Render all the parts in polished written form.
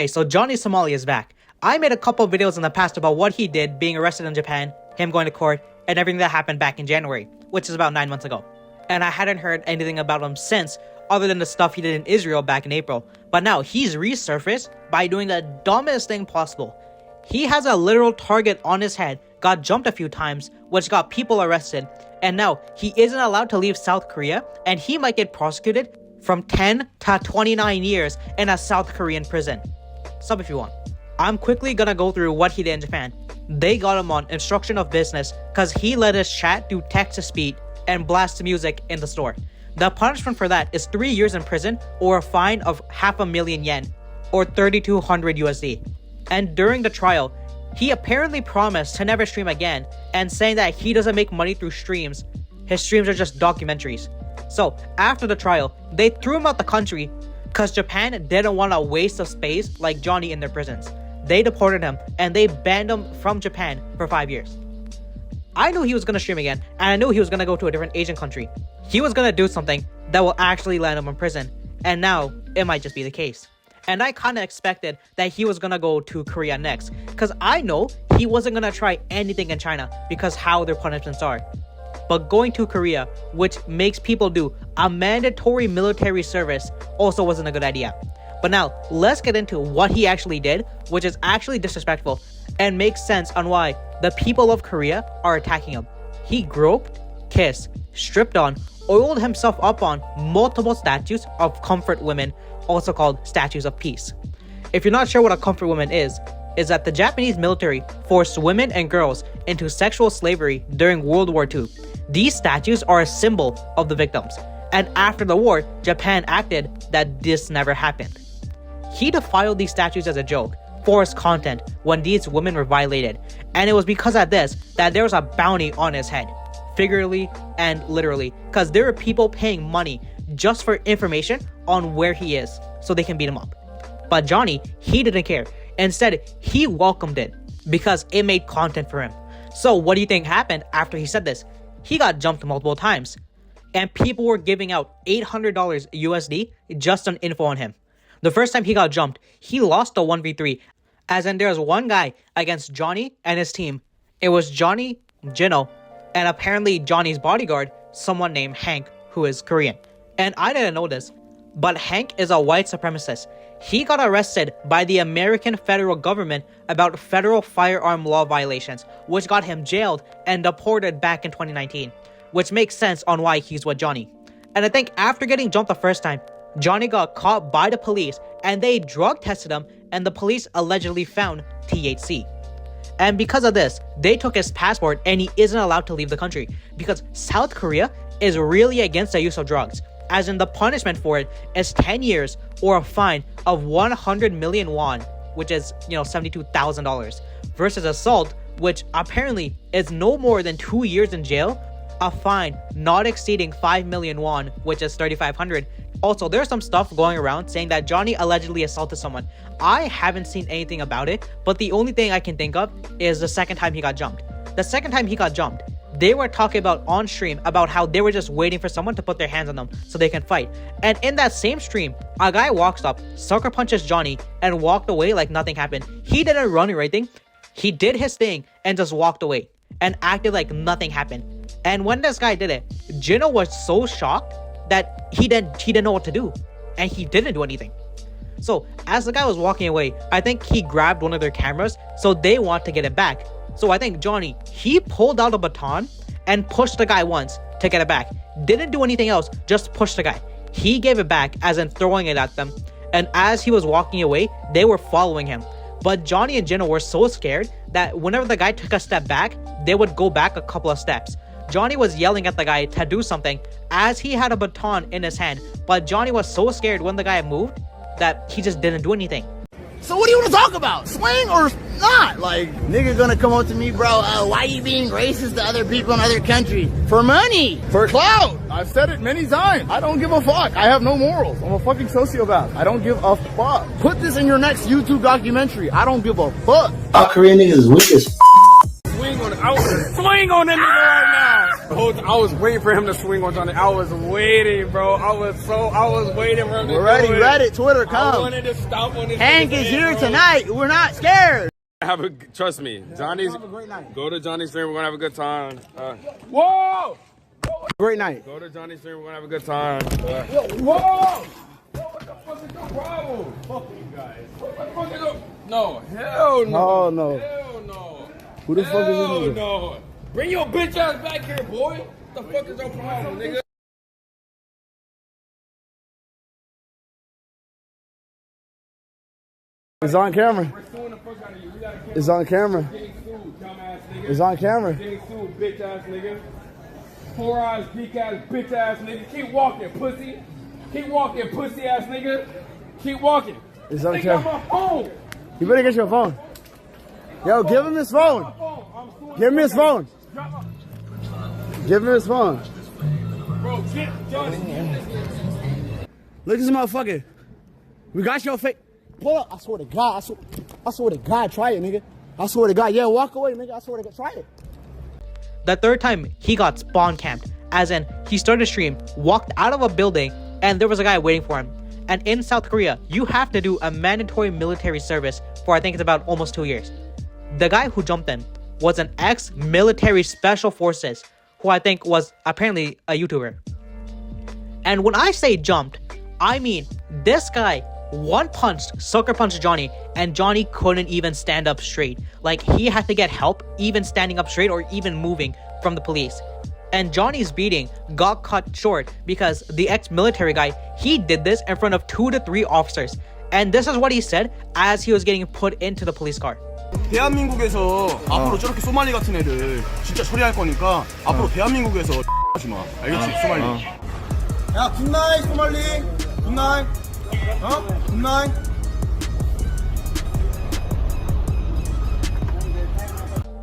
Okay, so Johhny Somali is back. I made a couple videos in the past about what he did being arrested in Japan, him going to court, and everything that happened back in January, which is about 9 months ago. And I hadn't heard anything about him since, other than the stuff he did in Israel back in April. But now he's resurfaced by doing the dumbest thing possible. He has a literal target on his head, got jumped a few times, which got people arrested, and now he isn't allowed to leave South Korea, and he might get prosecuted from 10 to 29 years in a South Korean prison. Sub if you want. I'm quickly gonna go through what he did in Japan. They got him on instruction of business because he let his chat do text-to-speech and blast music in the store. The punishment for that is 3 years in prison or a fine of 500,000 yen or 3,200 USD. And during the trial, he apparently promised to never stream again and saying that he doesn't make money through streams. His streams are just documentaries. So after the trial, they threw him out the country because Japan didn't want a waste of space like Johhny in their prisons. They deported him and they banned him from Japan for 5 years. I knew he was going to stream again, and I knew he was going to go to a different Asian country. He was going to do something that will actually land him in prison, and now it might just be the case. And I kind of expected that he was going to go to Korea next, because I know he wasn't going to try anything in China because how their punishments are. But going to Korea, which makes people do a mandatory military service, also wasn't a good idea. But now, let's get into what he actually did, which is actually disrespectful and makes sense on why the people of Korea are attacking him. He groped, kissed, stripped on, oiled himself up on multiple statues of comfort women, also called statues of peace. If you're not sure what a comfort woman is that the Japanese military forced women and girls into sexual slavery during World War II. These statues are a symbol of the victims, and after the war, Japan acted that this never happened. He defiled these statues as a joke, for his content, when these women were violated, and it was because of this that there was a bounty on his head, figuratively and literally, because there were people paying money just for information on where he is, so they can beat him up. But Johhny, he didn't care. Instead, he welcomed it, because it made content for him. So what do you think happened after he said this? He got jumped multiple times, and people were giving out $800 USD just on info on him. The first time he got jumped, he lost a 1v3, as in there was one guy against Johhny and his team. It was Johhny, Jinho, and apparently Johnny's bodyguard, someone named Hank, who is Korean. And I didn't know this, but Hank is a white supremacist. He got arrested by the American federal government about federal firearm law violations, which got him jailed and deported back in 2019, which makes sense on why he's with Johhny. And I think after getting jumped the first time, Johhny got caught by the police and they drug tested him, and the police allegedly found THC. And because of this, they took his passport and he isn't allowed to leave the country because South Korea is really against the use of drugs, as in the punishment for it is 10 years or a fine of 100 million won, which is, $72,000, versus assault, which apparently is no more than 2 years in jail, a fine not exceeding 5 million won, which is 3,500. Also, there's some stuff going around saying that Johhny allegedly assaulted someone. I haven't seen anything about it, but the only thing I can think of is the second time he got jumped. The second time he got jumped, they were talking about on stream about how they were just waiting for someone to put their hands on them so they can fight. And in that same stream, a guy walks up, sucker punches Johhny, and walked away like nothing happened. He didn't run or anything. He did his thing and just walked away and acted like nothing happened. And when this guy did it, Jinho was so shocked that he didn't know what to do, and he didn't do anything. So as the guy was walking away, I think he grabbed one of their cameras, so they want to get it back. So I think Johhny, he pulled out a baton and pushed the guy once to get it back. Didn't do anything else, just pushed the guy. He gave it back, as in throwing it at them, and as he was walking away, they were following him. But Johhny and Jinho were so scared that whenever the guy took a step back, they would go back a couple of steps. Johhny was yelling at the guy to do something as he had a baton in his hand, but Johhny was so scared when the guy moved that he just didn't do anything. So what do you want to talk about? Swing or not? Like, nigga gonna come up to me, bro, why you being racist to other people in other countries? For money. For clout. I've said it many times. I don't give a fuck. I have no morals. I'm a fucking sociopath. I don't give a fuck. Put this in your next YouTube documentary. I don't give a fuck. Korean niggas is weak as Swing on the nigga right now. I was waiting for him to swing on Johhny. I was waiting, bro. I was waiting for him to We're ready, do it. Reddit, Twitter, come. I wanted to stomp on his Hank is here tonight. We're not scared. Trust me, Johnny's. Have a great night. Go to Johnny's stream. We're gonna have a good time. Whoa! Great night. Go to Johnny's stream. We're gonna have a good time. Whoa! What the fuck is your problem? Fuck you guys. What the fuck is your... No, hell no. Oh, no. Hell no. Who the fuck is this Hell nigga? no. Bring your bitch ass back here, boy. What the fuck is your problem, nigga? It's on camera. We're suing the fuck out of you. We gotta get It's on camera. getting sued, dumbass nigga. It's on camera. Getting sued, bitch ass nigga. Poor ass, geek ass, bitch ass nigga. Keep walking, pussy. Keep walking, pussy ass nigga. Keep walking. It's on They got camera. my phone. You better get your phone. Yo, give him his phone. My phone. I'm suing Give me the his fuck out phone. of you. Drop my... Give him his phone. Bro, get Johhny. Look at this motherfucker. We got your face. Pull up. I swear to God. I swear to God. Try it, nigga. I swear to God. Yeah, walk away, nigga. I swear to God. Try it. The third time, he got spawn camped, as in he started a stream, walked out of a building, and there was a guy waiting for him. And in South Korea, you have to do a mandatory military service for I think it's about almost 2 years. The guy who jumped in was an ex-military special forces who I think was apparently a YouTuber. And when I say jumped, I mean this guy sucker punched Johhny, and Johhny couldn't even stand up straight. Like, he had to get help even standing up straight or even moving from the police. And Johnny's beating got cut short because the ex-military guy, he did this in front of 2 to 3 officers. And this is what he said as he was getting put into the police car. 대한민국에서 앞으로 저렇게 소말리 같은 애들 진짜 처리할 거니까 앞으로 대한민국에서 하지 마. 알겠지? 소말리. 야, 굿나잇 소말리. 굿나잇. 굿나잇.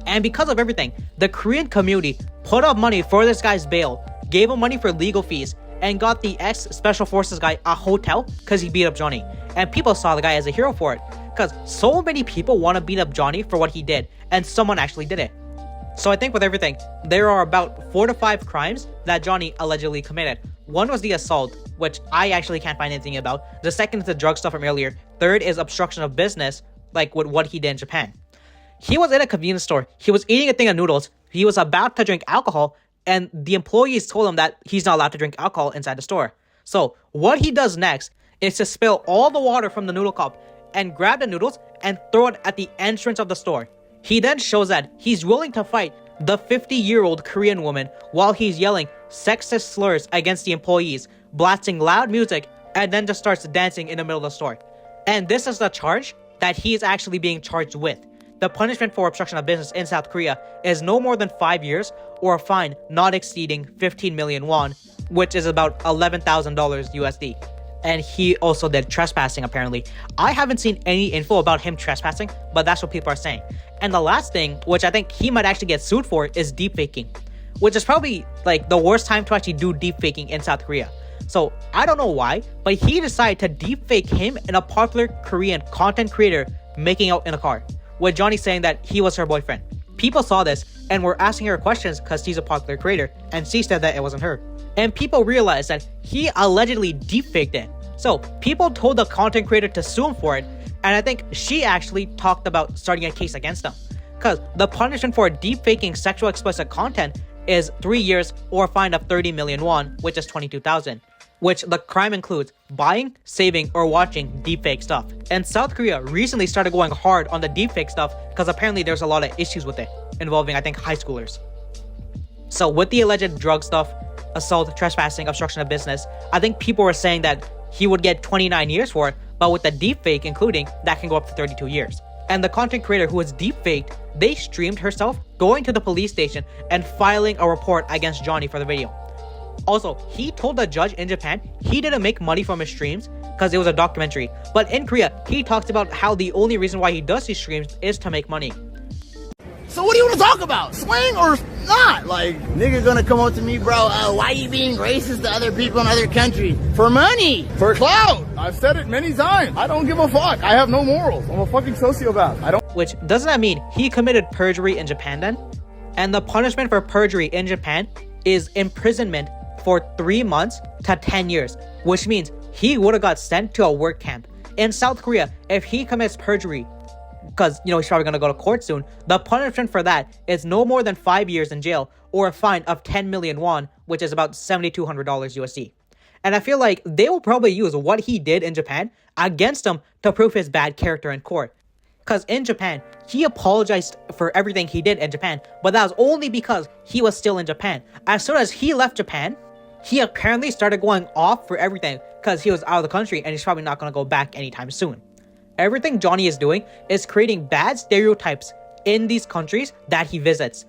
And because of everything, the Korean community put up money for this guy's bail, gave him money for legal fees, and got the ex-special forces guy a hotel because he beat up Johhny. And people saw the guy as a hero for it, because so many people want to beat up Johhny for what he did, and someone actually did it. So I think with everything, there are about 4 to 5 crimes that Johhny allegedly committed. One was the assault, which I actually can't find anything about. The second is the drug stuff from earlier. Third is obstruction of business, like with what he did in Japan. He was in a convenience store. He was eating a thing of noodles. He was about to drink alcohol, and the employees told him that he's not allowed to drink alcohol inside the store. So what he does next is to spill all the water from the noodle cup and grab the noodles and throw it at the entrance of the store. He then shows that he's willing to fight the 50-year-old Korean woman while he's yelling sexist slurs against the employees, blasting loud music, and then just starts dancing in the middle of the store. And this is the charge that he is actually being charged with. The punishment for obstruction of business in South Korea is no more than 5 years or a fine not exceeding 15 million won, which is about $11,000 USD. And he also did trespassing, apparently. I haven't seen any info about him trespassing, but that's what people are saying. And the last thing, which I think he might actually get sued for, is deepfaking, which is probably like the worst time to actually do deepfaking in South Korea. So I don't know why, but he decided to deepfake him and a popular Korean content creator making out in a car, with Johhny saying that he was her boyfriend. People saw this and were asking her questions because she's a popular creator, and she said that it wasn't her. And people realized that he allegedly deepfaked it. So people told the content creator to sue him for it, and I think she actually talked about starting a case against him. Because the punishment for deepfaking sexual explicit content is 3 years or a fine of 30 million won, which is 22,000. Which the crime includes buying, saving, or watching deepfake stuff. And South Korea recently started going hard on the deepfake stuff because apparently there's a lot of issues with it, involving I think high schoolers. So with the alleged drug stuff, assault, trespassing, obstruction of business, I think people were saying that he would get 29 years for it, but with the deepfake including, that can go up to 32 years. And the content creator who was deepfaked, they streamed herself going to the police station and filing a report against Johhny for the video. Also, he told the judge in Japan he didn't make money from his streams because it was a documentary. But in Korea, he talks about how the only reason why he does these streams is to make money. So what do you want to talk about? Swing or not? Like, nigga gonna come up to me, bro, why you being racist to other people in other countries? For money! For clout. I've said it many times. I don't give a fuck. I have no morals. I'm a fucking sociopath. I don't. Which, doesn't that mean he committed perjury in Japan then? And the punishment for perjury in Japan is imprisonment for 3 months to 10 years, which means he would have got sent to a work camp. In South Korea, if he commits perjury, because he's probably gonna go to court soon, the punishment for that is no more than 5 years in jail or a fine of 10 million won, which is about $7,200 USD. And I feel like they will probably use what he did in Japan against him to prove his bad character in court. Because in Japan, he apologized for everything he did in Japan, but that was only because he was still in Japan. As soon as he left Japan, he apparently started going off for everything because he was out of the country and he's probably not going to go back anytime soon. Everything Johhny is doing is creating bad stereotypes in these countries that he visits.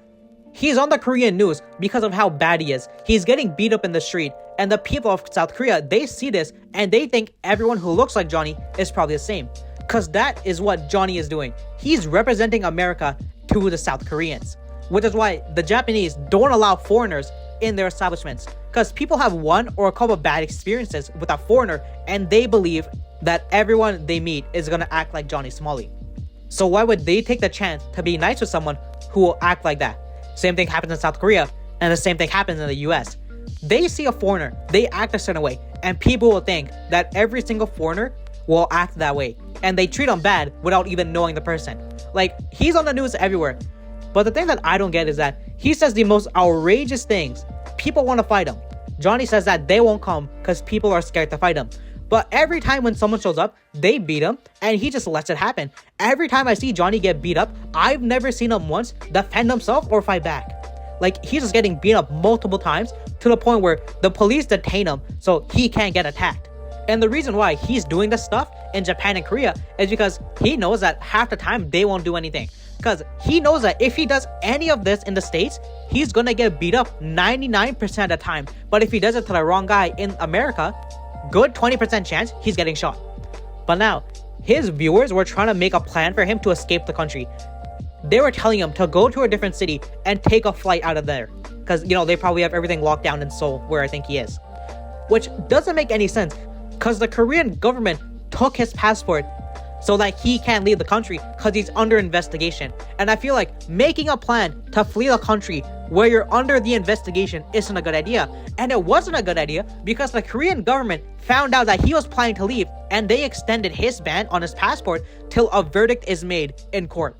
He's on the Korean news because of how bad he is. He's getting beat up in the street, and the people of South Korea, they see this and they think everyone who looks like Johhny is probably the same. Because that is what Johhny is doing. He's representing America to the South Koreans, which is why the Japanese don't allow foreigners in their establishments, because people have one or a couple of bad experiences with a foreigner and they believe that everyone they meet is going to act like Johhny Somali. So why would they take the chance to be nice with someone who will act like that? Same thing happens in South Korea, and the same thing happens in the US. They see a foreigner, they act a certain way, and people will think that every single foreigner will act that way, and they treat him bad without even knowing the person. Like, he's on the news everywhere. But the thing that I don't get is that he says the most outrageous things. People want to fight him. Johhny says that they won't come because people are scared to fight him. But every time when someone shows up, they beat him, and he just lets it happen. Every time I see Johhny get beat up, I've never seen him once defend himself or fight back. Like, he's just getting beat up multiple times to the point where the police detain him so he can't get attacked. And the reason why he's doing this stuff in Japan and Korea is because he knows that half the time they won't do anything. Because he knows that if he does any of this in the States, he's gonna get beat up 99% of the time. But if he does it to the wrong guy in America, good 20% chance he's getting shot. But now, his viewers were trying to make a plan for him to escape the country. They were telling him to go to a different city and take a flight out of there. Because, they probably have everything locked down in Seoul, where I think he is. Which doesn't make any sense, because the Korean government took his passport so that he can't leave the country because he's under investigation. And I feel like making a plan to flee the country where you're under the investigation isn't a good idea. And it wasn't a good idea because the Korean government found out that he was planning to leave, and they extended his ban on his passport till a verdict is made in court.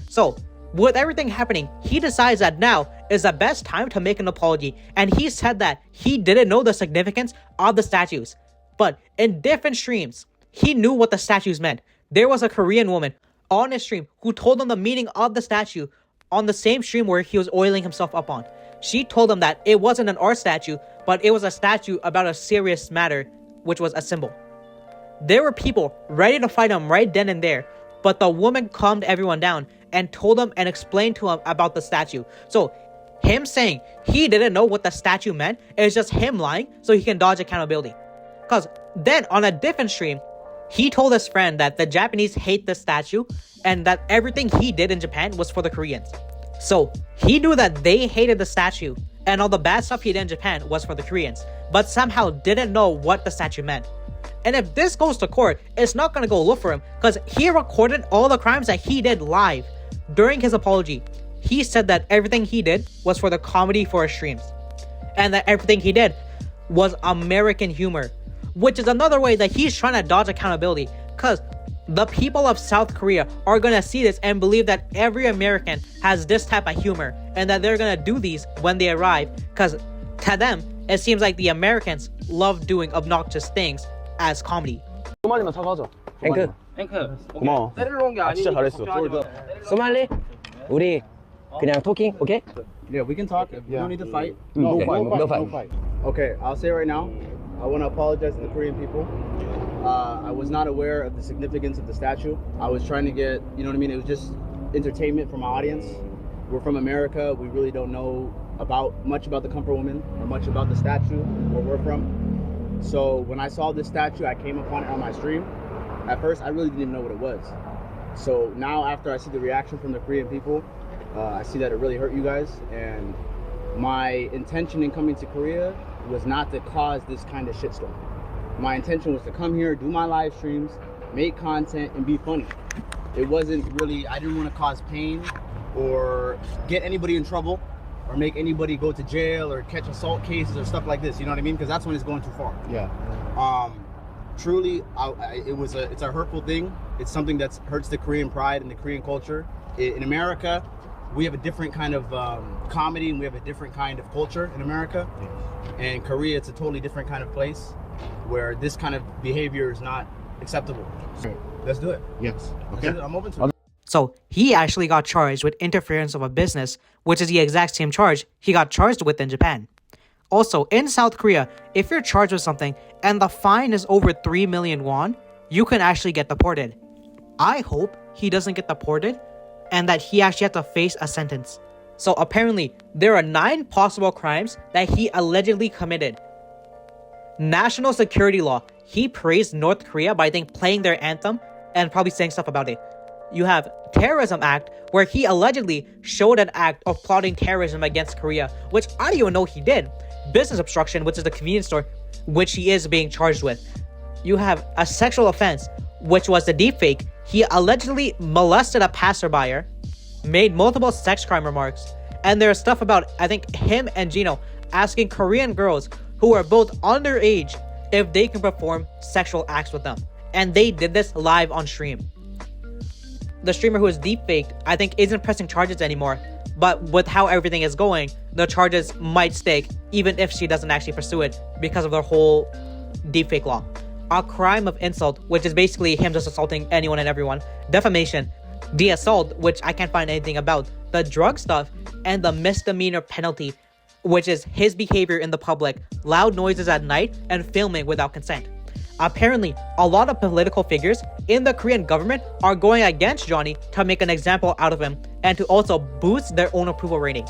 So, with everything happening, he decides that now is the best time to make an apology, and he said that he didn't know the significance of the statues. But in different streams, he knew what the statues meant. There was a Korean woman on his stream who told him the meaning of the statue on the same stream where he was oiling himself up on. She told him that it wasn't an art statue, but it was a statue about a serious matter, which was a symbol. There were people ready to fight him right then and there, but the woman calmed everyone down and told him and explained to him about the statue. So him saying he didn't know what the statue meant is just him lying so he can dodge accountability. Because then on a different stream, he told his friend that the Japanese hate the statue and that everything he did in Japan was for the Koreans. So he knew that they hated the statue and all the bad stuff he did in Japan was for the Koreans, but somehow didn't know what the statue meant. And if this goes to court, it's not going to go look for him because he recorded all the crimes that he did live. During his apology, he said that everything he did was for the comedy for his streams and that everything he did was American humor, which is another way that he's trying to dodge accountability, because the people of South Korea are going to see this and believe that every American has this type of humor and that they're going to do these when they arrive, because to them, it seems like the Americans love doing obnoxious things as comedy. 소말리만 사과하자. 앵크 고마워. 때리러 온 게 진짜 아니고 잘했어. 소말리 우리 그냥 토킹 오케이? Yeah, we can talk. You don't need to fight. No Okay. fight. No fight. Okay, I'll say right now, I want to apologize to the Korean people. I was not aware of the significance of the statue. I was trying to get, you know what I mean? It was just entertainment for my audience. We're from America. We really don't know much about the Comfort Woman or much about the statue where we're from. So when I saw this statue, I came upon it on my stream. At first, I really didn't even know what it was. So now after I see the reaction from the Korean people, I see that it really hurt you guys. And my intention in coming to Korea was not to cause this kind of shitstorm. My intention was to come here, do my live streams, make content, and be funny. It wasn't really, I didn't want to cause pain or get anybody in trouble. or make anybody go to jail or catch assault cases or stuff like this. You know what I mean? Because that's when it's going too far. Yeah. Truly, it's a hurtful thing. It's something that hurts the Korean pride and the Korean culture. In America, we have a different kind of comedy, and we have a different kind of culture in America. And Korea, it's a totally different kind of place where this kind of behavior is not acceptable. So, let's do it. Yes. Okay. I'm open to it. So he actually got charged with interference of a business, which is the exact same charge he got charged with in Japan. Also, in South Korea, if you're charged with something and the fine is over 3 million won, you can actually get deported. I hope he doesn't get deported and that he actually has to face a sentence. So apparently, there are 9 possible crimes that he allegedly committed. National security law. He praised North Korea by, I think, playing their anthem and probably saying stuff about it. You have Terrorism Act, where he allegedly showed an act of plotting terrorism against Korea, which I don't even know he did. Business obstruction, which is the convenience store, which he is being charged with. You have a sexual offense, which was the deepfake. He allegedly molested a passerby, made multiple sex crime remarks, and there's stuff about, I think, him and Gino asking Korean girls who are both underage if they can perform sexual acts with them. And they did this live on stream. The streamer who is deepfaked, I think, isn't pressing charges anymore, but with how everything is going, the charges might stick even if she doesn't actually pursue it because of the whole deepfake law. A crime of insult, which is basically him just assaulting anyone and everyone. Defamation, the assault, which I can't find anything about. The drug stuff, and the misdemeanor penalty, which is his behavior in the public, loud noises at night, and filming without consent. Apparently, a lot of political figures in the Korean government are going against Johhny to make an example out of him and to also boost their own approval ratings.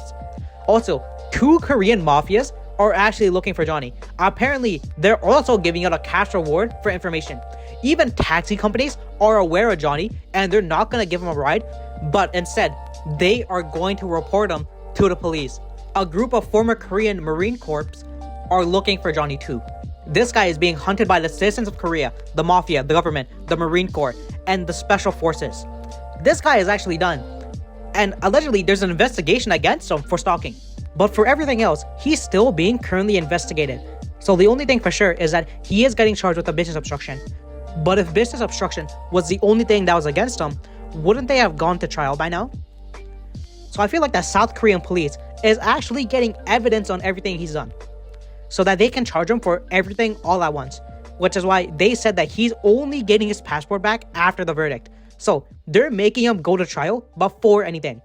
Also, 2 Korean mafias are actually looking for Johhny. Apparently, they're also giving out a cash reward for information. Even taxi companies are aware of Johhny and they're not going to give him a ride, but instead, they are going to report him to the police. A group of former Korean Marine Corps are looking for Johhny too. This guy is being hunted by the citizens of Korea, the mafia, the government, the Marine Corps, and the special forces. This guy is actually done. And allegedly, there's an investigation against him for stalking. But for everything else, he's still being currently investigated. So the only thing for sure is that he is getting charged with a business obstruction. But if business obstruction was the only thing that was against him, wouldn't they have gone to trial by now? So I feel like the South Korean police is actually getting evidence on everything he's done, so that they can charge him for everything all at once, which is why they said that he's only getting his passport back after the verdict. So they're making him go to trial before anything.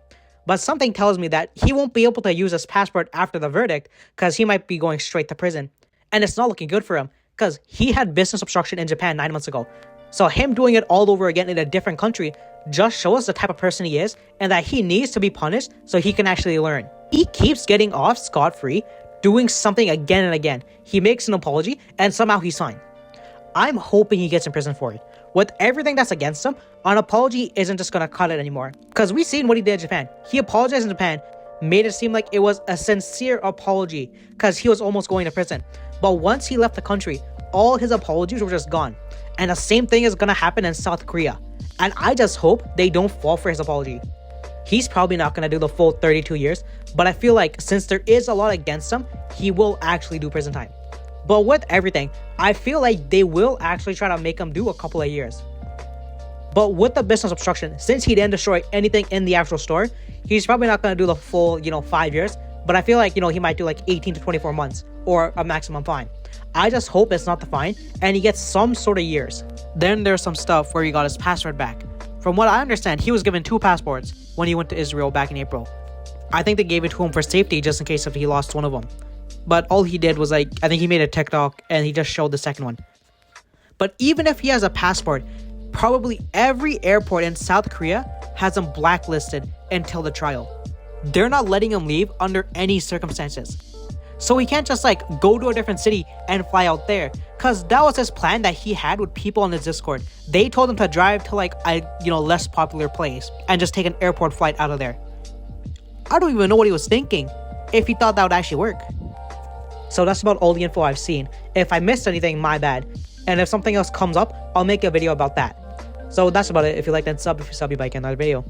But something tells me that he won't be able to use his passport after the verdict because he might be going straight to prison. And it's not looking good for him because he had business obstruction in Japan 9 months ago. So him doing it all over again in a different country just shows the type of person he is and that he needs to be punished so he can actually learn. He keeps getting off scot-free, doing something again and again. He makes an apology and somehow he's fine. I'm hoping he gets in prison for it. With everything that's against him, an apology isn't just gonna cut it anymore. Because we've seen what he did in Japan. He apologized in Japan, made it seem like it was a sincere apology because he was almost going to prison. But once he left the country, all his apologies were just gone. And the same thing is gonna happen in South Korea. And I just hope they don't fall for his apology. He's probably not gonna do the full 32 years, but I feel like since there is a lot against him, he will actually do prison time. But with everything, I feel like they will actually try to make him do a couple of years. But with the business obstruction, since he didn't destroy anything in the actual store, he's probably not going to do the full, 5 years. But I feel like, he might do like 18 to 24 months or a maximum fine. I just hope it's not the fine and he gets some sort of years. Then there's some stuff where he got his passport back. From what I understand, he was given 2 passports when he went to Israel back in April. I think they gave it to him for safety just in case if he lost one of them. But all he did was I think he made a TikTok and he just showed the second one. But even if he has a passport, probably every airport in South Korea has him blacklisted until the trial. They're not letting him leave under any circumstances. So he can't just go to a different city and fly out there, cause that was his plan that he had with people on his Discord. They told him to drive to a less popular place and just take an airport flight out of there. I don't even know what he was thinking if he thought that would actually work. So that's about all the info I've seen. If I missed anything, my bad. And if something else comes up, I'll make a video about that. So that's about it. If you like, then sub. If you sub, you might get another video.